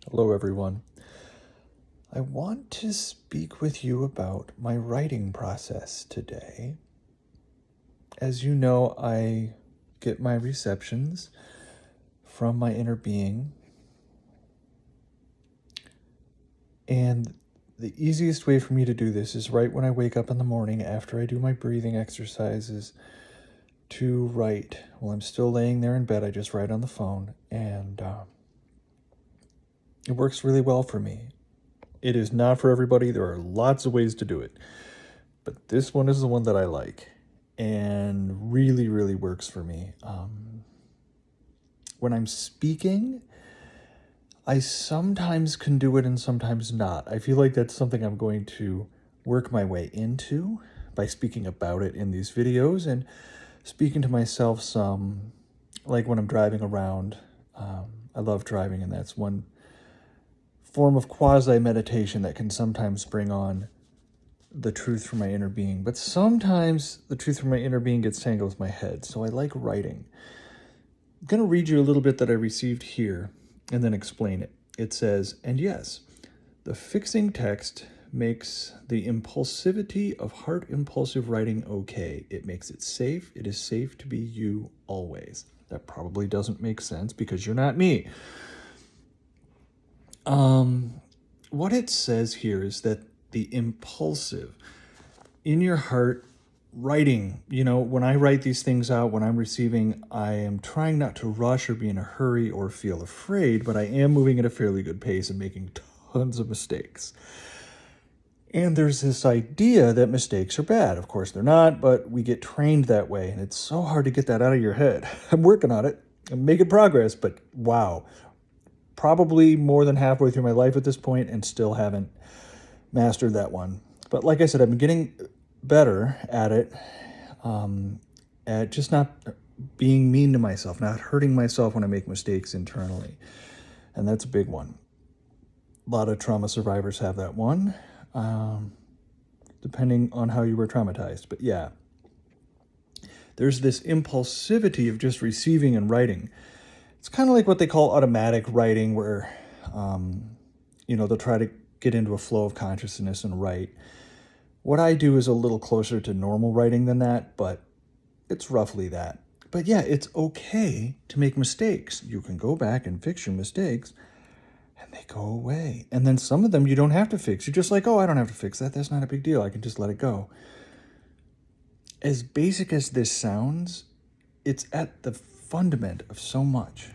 Hello, everyone. I want to speak with you about my writing process today. As you know, I get my receptions from my inner being, and the easiest way for me to do this is right when I wake up in the morning after I do my breathing exercises to write. While I'm still laying there in bed, I just write on the phone, and it works really well for me. It is not for everybody. There are lots of ways to do it, but this one is the one that I like and really, really works for me. When I'm speaking, I sometimes can do it and sometimes not. I feel like that's something I'm going to work my way into by speaking about it in these videos and speaking to myself some, like when I'm driving around. I love driving, and that's one form of quasi-meditation that can sometimes bring on the truth from my inner being. But sometimes the truth from my inner being gets tangled with my head, so I like writing. I'm going to read you a little bit that I received here and then explain it. It says, and yes, the fixing text makes the impulsivity of heart-impulsive writing okay. It makes it safe. It is safe to be you always. That probably doesn't make sense because you're not me. What it says here is that the impulsive, in your heart, writing, when I write these things out, when I'm receiving, I am trying not to rush or be in a hurry or feel afraid, but I am moving at a fairly good pace and making tons of mistakes. And there's this idea that mistakes are bad. Of course they're not, but we get trained that way, and it's so hard to get that out of your head. I'm working on it. I'm making progress, but wow. Probably more than halfway through my life at this point and still haven't mastered that one. But like I said, I've been getting better at it, at just not being mean to myself, not hurting myself when I make mistakes internally. And that's a big one. A lot of trauma survivors have that one, depending on how you were traumatized. But yeah, there's this impulsivity of just receiving and writing. It's kind of like what they call automatic writing, where, they'll try to get into a flow of consciousness and write. What I do is a little closer to normal writing than that, but it's roughly that. But yeah, it's okay to make mistakes. You can go back and fix your mistakes, and they go away. And then some of them you don't have to fix. You're just like, oh, I don't have to fix that. That's not a big deal. I can just let it go. As basic as this sounds, it's at the fundament of so much.